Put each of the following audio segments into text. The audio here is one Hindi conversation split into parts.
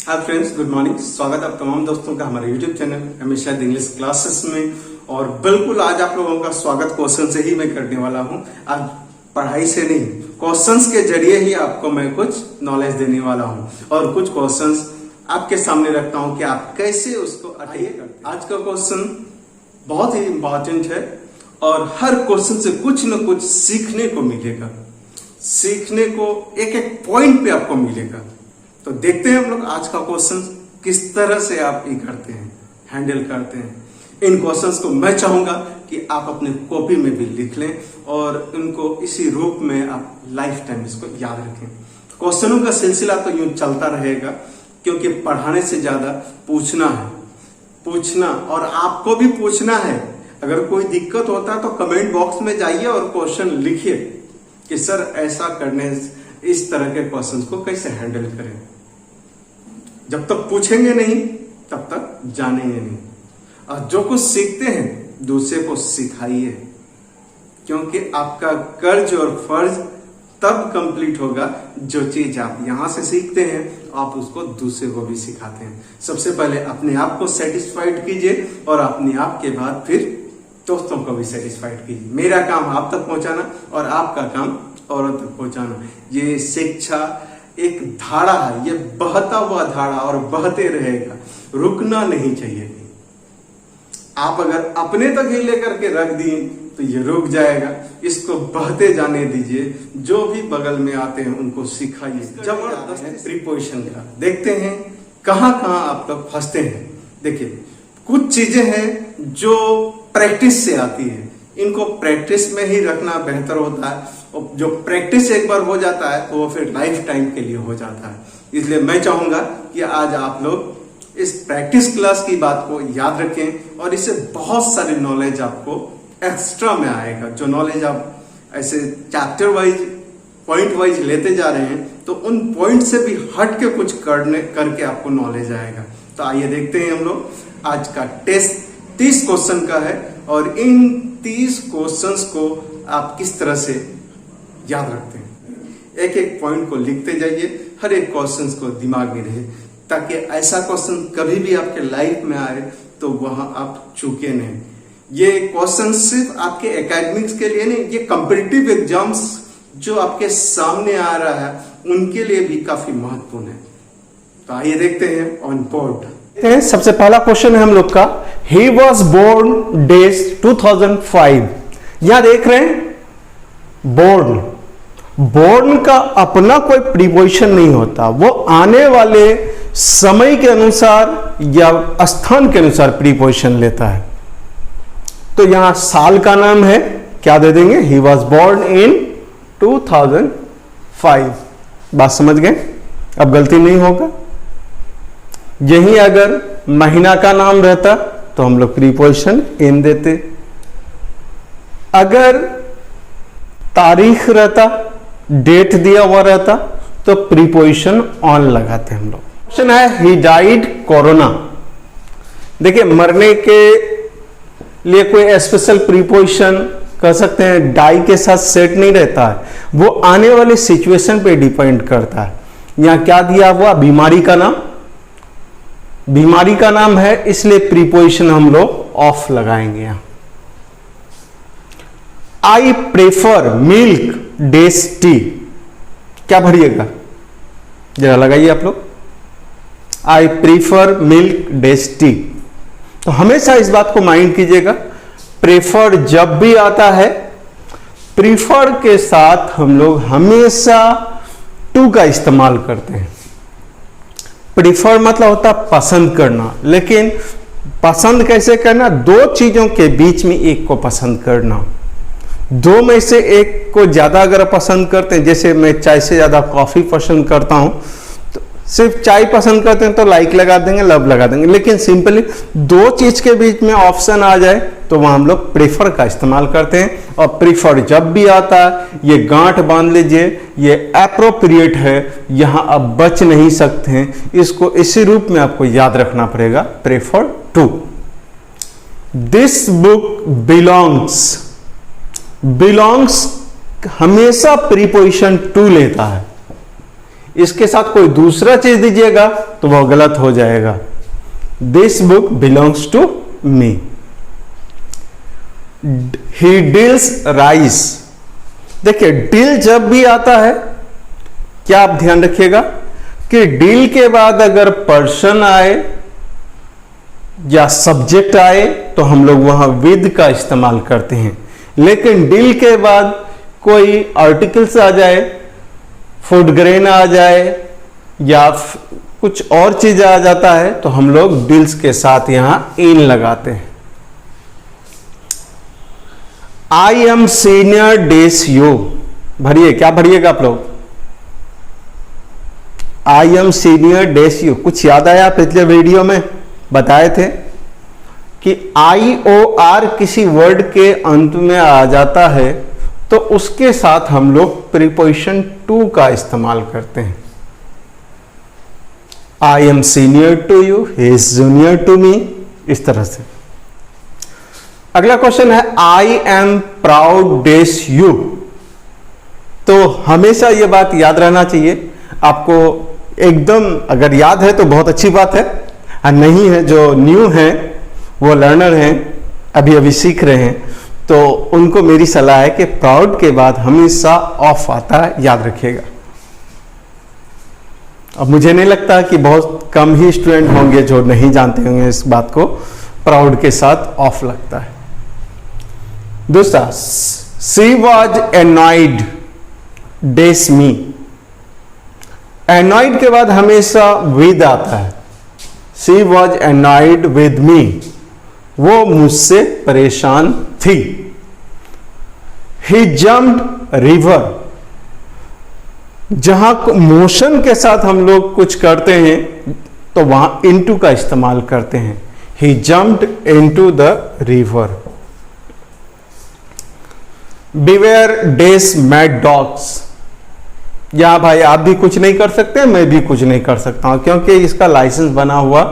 Hi friends, good morning. स्वागत है आप तमाम दोस्तों का हमारे यूट्यूब चैनल हमेशा इंग्लिश क्लासेस में। और बिल्कुल आज आप लोगों का स्वागत क्वेश्चन से ही मैं करने वाला हूं। आज पढ़ाई से नहीं, क्वेश्चंस के जरिए ही आपको मैं कुछ नॉलेज देने वाला हूं और कुछ क्वेश्चंस आपके सामने रखता हूं कि आप कैसे उसको अटेंड करते हैं। आज का क्वेश्चन बहुत ही इंपॉर्टेंट है और हर क्वेश्चन से कुछ न कुछ सीखने को मिलेगा। सीखने को एक एक पॉइंट पे आपको मिलेगा। तो देखते हैं हम लोग आज का क्वेश्चन किस तरह से आप ये करते हैं, हैंडल करते हैं। इन क्वेश्चंस को मैं चाहूंगा कि आप अपने कॉपी में भी लिख लें और इनको इसी रूप में आप लाइफ टाइम इसको याद रखें। क्वेश्चनों का सिलसिला तो यूं चलता रहेगा क्योंकि पढ़ाने से ज्यादा पूछना है, पूछना और आपको भी पूछना है। अगर कोई दिक्कत होता है तो कमेंट बॉक्स में जाइए और क्वेश्चन लिखिए कि सर ऐसा करने इस तरह के क्वेश्चंस को कैसे हैंडल करें। जब तक पूछेंगे नहीं तब तक जानेंगे नहीं। और जो कुछ सीखते हैं दूसरे को सिखाइए, क्योंकि आपका कर्ज और फर्ज तब कंप्लीट होगा जो चीज आप यहां से सीखते हैं आप उसको दूसरे को भी सिखाते हैं। सबसे पहले अपने आप को सेटिस्फाइड कीजिए और अपने आप के बाद फिर दोस्तों को भी सेटिस्फाइड कीजिए। मेरा काम आप तक पहुंचाना और आपका काम औरों तक पहुंचाना। ये शिक्षा एक धारा है, ये बहता हुआ धारा और बहते रहेगा, रुकना नहीं चाहिए। आप अगर अपने तक ही लेकर के रख दिए तो ये रुक जाएगा। इसको बहते जाने दीजिए। जो भी बगल में आते हैं उनको सिखाइए। जबरदस्त प्रीपोजिशन का देखते हैं कहां कहां आप लोग फंसते हैं। देखिए, कुछ चीजें हैं जो प्रैक्टिस से आती है, इनको प्रैक्टिस में ही रखना बेहतर होता है। और जो प्रैक्टिस एक बार हो जाता है तो वो फिर लाइफ टाइम के लिए हो जाता है। इसलिए मैं चाहूंगा कि आज आप लोग इस प्रैक्टिस क्लास की बात को याद रखें और इससे बहुत सारी नॉलेज आपको एक्स्ट्रा में आएगा। जो नॉलेज आप ऐसे चैप्टर वाइज पॉइंट वाइज लेते जा रहे हैं तो उन पॉइंट से भी हट के कुछ करके आपको नॉलेज आएगा। तो आइए देखते हैं हम लोग। आज का टेस्ट 30 क्वेश्चन का है और इन 30 क्वेश्चंस को आप किस तरह से याद रखते हैं। एक एक पॉइंट को लिखते जाइए, हर एक क्वेश्चन को दिमाग में रहे, ताकि ऐसा क्वेश्चन कभी भी आपके लाइफ में आए तो वहां आप चूके नहीं। ये क्वेश्चन सिर्फ आपके एकेडमिक्स के लिए नहीं, ये कॉम्पिटिटिव एग्जाम्स जो आपके सामने आ रहा है उनके लिए भी काफी महत्वपूर्ण है। तो आइए देखते हैं ऑन बोर्ड। सबसे पहला क्वेश्चन है हम लोग का, ही वॉज बोर्न डेज 2005। यहां देख रहे हैं बोर्न, बोर्न का अपना कोई प्रीपोजिशन नहीं होता, वो आने वाले समय के अनुसार या स्थान के अनुसार प्रीपोजिशन लेता है। तो यहां साल का नाम है, क्या दे देंगे, ही वॉज बोर्न इन 2005। बात समझ गए, अब गलती नहीं होगा। यही अगर महीना का नाम रहता तो हम लोग प्रीपोजिशन इन देते। अगर तारीख रहता, डेट दिया हुआ रहता तो प्रीपोजिशन ऑन लगाते हम लोग। क्वेश्चन है, ही डाइड कोरोना। देखिए, मरने के लिए कोई स्पेशल प्रीपोजिशन कह सकते हैं डाई के साथ सेट नहीं रहता है, वो आने वाले सिचुएशन पे डिपेंड करता है। यहां क्या दिया हुआ, बीमारी का नाम, बीमारी का नाम है इसलिए प्रीपोजिशन हम लोग ऑफ लगाएंगे। यहां I prefer milk days T, क्या भरिएगा, जरा लगाइए आप लोग, I prefer milk days T. तो हमेशा इस बात को माइंड कीजिएगा, प्रेफर जब भी आता है प्रीफर के साथ हम लोग हमेशा टू का इस्तेमाल करते हैं। प्रीफर मतलब होता है पसंद करना, लेकिन पसंद कैसे करना, दो चीजों के बीच में एक को पसंद करना। दो में से एक को ज्यादा अगर पसंद करते हैं, जैसे मैं चाय से ज्यादा कॉफी पसंद करता हूं, तो सिर्फ चाय पसंद करते हैं तो लाइक लगा देंगे, लव लगा देंगे। लेकिन सिंपली दो चीज के बीच में ऑप्शन आ जाए तो वहां हम लोग प्रेफर का इस्तेमाल करते हैं। और प्रीफर जब भी आता है, ये गांठ बांध लीजिए, ये एप्रोप्रिएट है, यहां आप बच नहीं सकते हैं। इसको इसी रूप में आपको याद रखना पड़ेगा, prefer to. This book belongs, belongs हमेशा प्रीपोजिशन टू लेता है। इसके साथ कोई दूसरा चीज दीजिएगा तो वह गलत हो जाएगा। This book belongs to me. He deals rice. देखिए डील जब भी आता है, क्या आप ध्यान रखिएगा कि डील के बाद अगर पर्सन आए या सब्जेक्ट आए तो हम लोग वहां विद का इस्तेमाल करते हैं, लेकिन डील के बाद कोई आर्टिकल्स आ जाए, फूड ग्रेन आ जाए या कुछ और चीज आ जाता है तो हम लोग डील्स के साथ यहां इन लगाते हैं। I am senior dash you भरिए, क्या भरिएगा आप लोग? I am senior dash you. कुछ याद आया? पिछले वीडियो में बताए थे कि आई ओ आर किसी वर्ड के अंत में आ जाता है तो उसके साथ हम लोग प्रीपोजिशन टू का इस्तेमाल करते हैं। I am senior to you, he is junior to me, इस तरह से। अगला क्वेश्चन है I am proud dash you. तो हमेशा यह बात याद रहना चाहिए आपको, एकदम अगर याद है तो बहुत अच्छी बात है, और नहीं है जो न्यू है वो लर्नर हैं, अभी अभी सीख रहे हैं, तो उनको मेरी सलाह है कि प्राउड के बाद हमेशा ऑफ आता है, याद रखिएगा। अब मुझे नहीं लगता कि बहुत कम ही स्टूडेंट होंगे जो नहीं जानते होंगे इस बात को, प्राउड के साथ ऑफ लगता है। दूसरा, she was annoyed dash me. Annoyed के बाद हमेशा विद आता है। She was annoyed with me, वो मुझसे परेशान थी। ही जम्प्ड रिवर, जहां मोशन के साथ हम लोग कुछ करते हैं तो वहां इनटू का इस्तेमाल करते हैं। He jumped into the river. Beware dash mad dogs. या भाई आप भी कुछ नहीं कर सकते, मैं भी कुछ नहीं कर सकता हूं, क्योंकि इसका लाइसेंस बना हुआ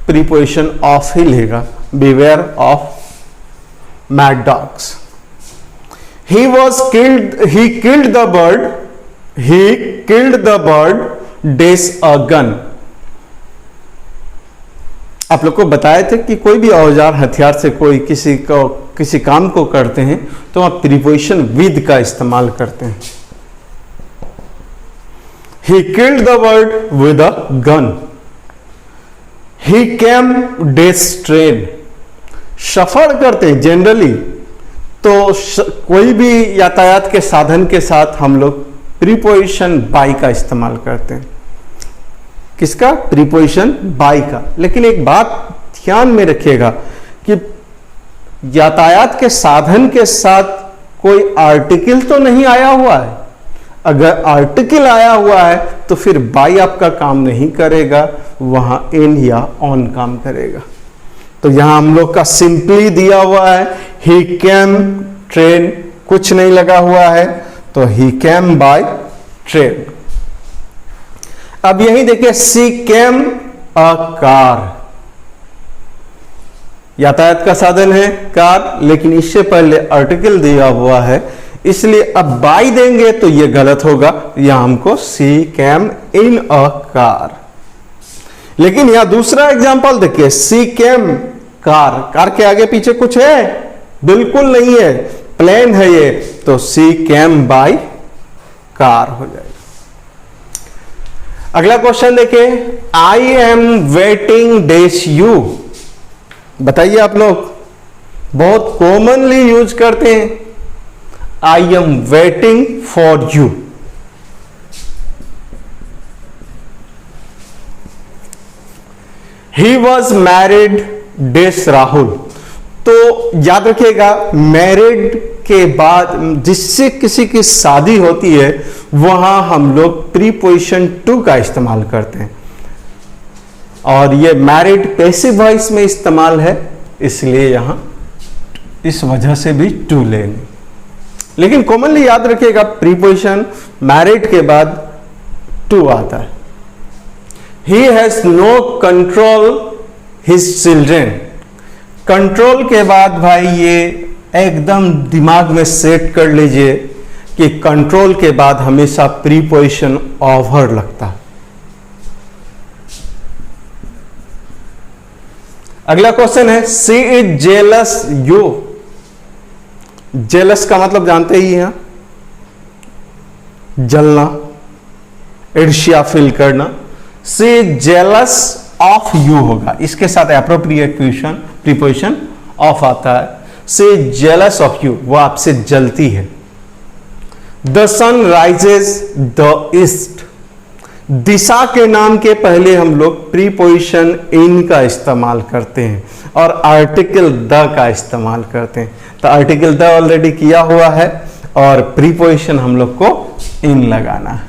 प्रीपोजिशन ऑफ ही लेगा। Beware of mad dogs. He was killed, he killed the bird, he killed the bird dash a gun. आप लोग को बताए थे कि कोई भी औजार हथियार से कोई किसी काम को करते हैं तो आप प्रीपोजिशन विद का इस्तेमाल करते हैं। He killed the bird with a gun. He came days train. सफर करते हैं जनरली तो कोई भी यातायात के साधन के साथ हम लोग प्रीपोजिशन बाई का इस्तेमाल करते हैं। किसका? प्रीपोजिशन बाई का। लेकिन एक बात ध्यान में रखिएगा कि यातायात के साधन के साथ कोई आर्टिकल तो नहीं आया हुआ है। अगर आर्टिकल आया हुआ है तो फिर बाई आपका काम नहीं करेगा, वहां इन या ऑन काम करेगा। तो यहां हम लोग का सिंपली दिया हुआ है ही कैम ट्रेन, कुछ नहीं लगा हुआ है तो ही कैम बाय ट्रेन। अब यही देखिए सी कैम अ कार। यातायात का साधन है कार, लेकिन इससे पहले आर्टिकल दिया हुआ है, इसलिए अब बाई देंगे तो यह गलत होगा। यहां हमको सी कैम इन अ कार। लेकिन यहां दूसरा एग्जांपल देखिए, सी कैम कार। कार के आगे पीछे कुछ है? बिल्कुल नहीं है, प्लेन है ये, तो सी कैम बाय कार हो जाएगा। अगला क्वेश्चन देखिए, I am waiting dash you. बताइए आप लोग, बहुत कॉमनली यूज करते हैं I am waiting for you. He was married dash Rahul. तो याद रखिएगा, मैरिड के बाद जिससे किसी की शादी होती है वहां हम लोग प्रीपोजिशन टू का इस्तेमाल करते हैं, और ये मैरिड पैसिव वॉइस में इस्तेमाल है, इसलिए यहां इस वजह से भी टू लेंगे। लेकिन कॉमनली याद रखिएगा प्रीपोजिशन मैरिड के बाद टू आता है। He has no control his children. Control के बाद भाई ये एकदम दिमाग में सेट कर लीजिए कि कंट्रोल के बाद हमेशा प्रीपोजिशन ओवर लगता है। अगला क्वेश्चन है she is jealous you. Jealous का मतलब जानते ही हैं, जलना, ईर्ष्या फील करना। She is jealous of you होगा, इसके साथ एप्रोप्रिएट प्रीपोजिशन ऑफ आता है। She is jealous of you, वो आपसे जलती है। The sun rises the east. दिशा के नाम के पहले हम लोग प्रीपोजिशन इन का इस्तेमाल करते हैं और आर्टिकल द का इस्तेमाल करते हैं। तो आर्टिकल द ऑलरेडी किया हुआ है और प्रीपोजिशन हम लोग को इन लगाना है।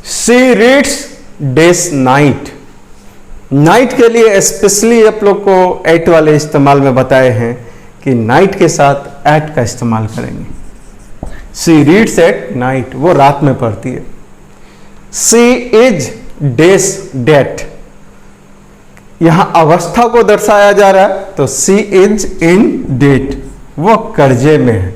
सी रीड्स डेज नाइट। नाइट के लिए स्पेशली आप लोग को एट वाले इस्तेमाल में बताए हैं कि नाइट के साथ एट का इस्तेमाल करेंगे। सी रीड्स एट नाइट, वो रात में पढ़ती है। सी इज डेज डेट, यहां अवस्था को दर्शाया जा रहा है, तो सी इज इन डेट, वो कर्जे में है।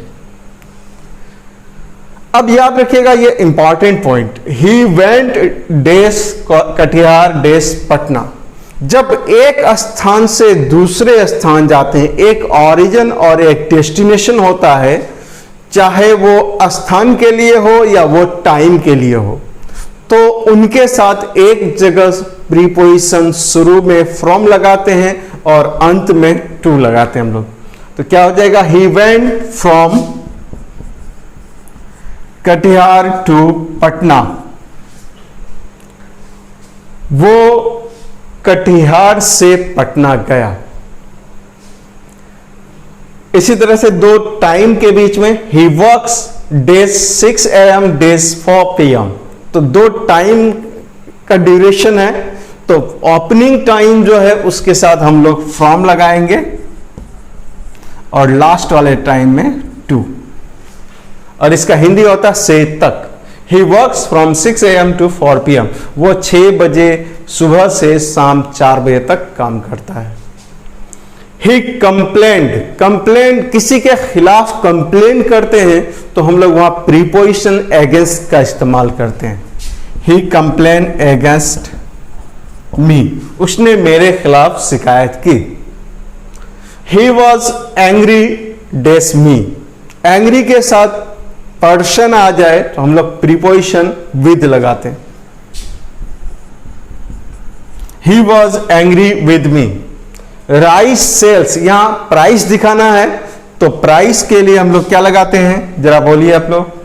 अब याद रखिएगा ये important point, he went days Katihar days Patna. जब एक स्थान से दूसरे स्थान जाते हैं, एक ऑरिजिन और एक डेस्टिनेशन होता है, चाहे वो स्थान के लिए हो या वो टाइम के लिए हो, तो उनके साथ एक जगह प्रीपोजिशन शुरू में फ्रॉम लगाते हैं और अंत में टू लगाते हैं हम लोग। तो क्या हो जाएगा, he went from Katihar to Patna. वो कटिहार से पटना गया। इसी तरह से दो टाइम के बीच में, he works days 6 AM days 4 PM। तो दो टाइम का ड्यूरेशन है, तो ओपनिंग टाइम जो है उसके साथ हम लोग फ्रॉम लगाएंगे और लास्ट वाले टाइम में टू, और इसका हिंदी होता है से तक। He works from 6 AM to 4 PM। वो 6 बजे सुबह से शाम 4 बजे तक काम करता है। ही कंप्लेंट, कंप्लेंट किसी के खिलाफ कंप्लेन करते हैं तो हम लोग वहां प्रीपोजिशन अगेंस्ट का इस्तेमाल करते हैं। ही कंप्लेन अगेंस्ट मी, उसने मेरे खिलाफ शिकायत की। He was angry dash me, angry के साथ पर्सन आ जाए तो हम लोग प्रीपोजिशन विद लगाते हैं। He was angry with me. Rice sells, यहां प्राइस दिखाना है तो प्राइस के लिए हम लोग क्या लगाते हैं, जरा बोलिए आप लोग।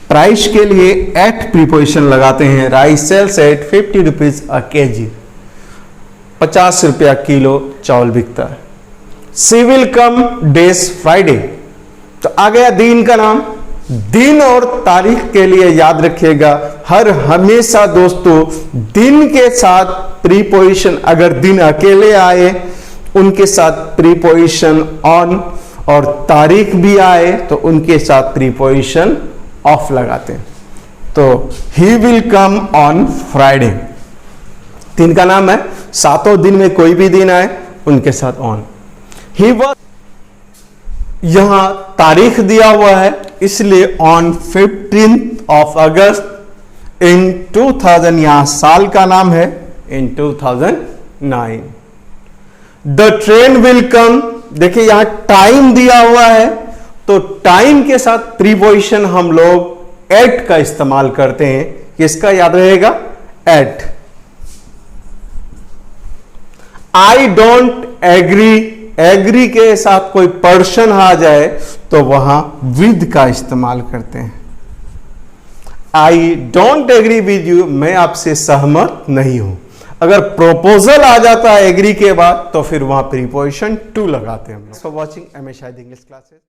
प्राइस के लिए एट प्रीपोजिशन लगाते हैं। Rice sells at 50 rupees a KG, 50 रुपया किलो चावल बिकता है। She will come dash Friday, तो आ गया दिन का नाम। दिन और तारीख के लिए याद रखिएगा, हर हमेशा दोस्तों दिन के साथ प्रीपोजिशन, अगर दिन अकेले आए उनके साथ प्रीपोजिशन ऑन, और तारीख भी आए तो उनके साथ प्रीपोजिशन ऑफ लगाते हैं। तो he will come on Friday, दिन का नाम है, सातों दिन में कोई भी दिन आए उनके साथ ऑन। ही वॉज, यहां तारीख दिया हुआ है इसलिए ऑन 15th of अगस्त इन 2000, यहां साल का नाम है, इन 2009। द ट्रेन विल कम, देखिए यहां टाइम दिया हुआ है तो टाइम के साथ प्रीपोजिशन हम लोग एट का इस्तेमाल करते हैं। किसका याद रहेगा, at. I don't agree, agree के साथ कोई पर्सन आ जाए तो वहां विद का इस्तेमाल करते हैं। I don't agree with you, मैं आपसे सहमत नहीं हूं। अगर प्रोपोजल आ जाता है एग्री के बाद तो फिर वहां प्रीपोजिशन टू लगाते हैं। For watching MA Shahid English classes.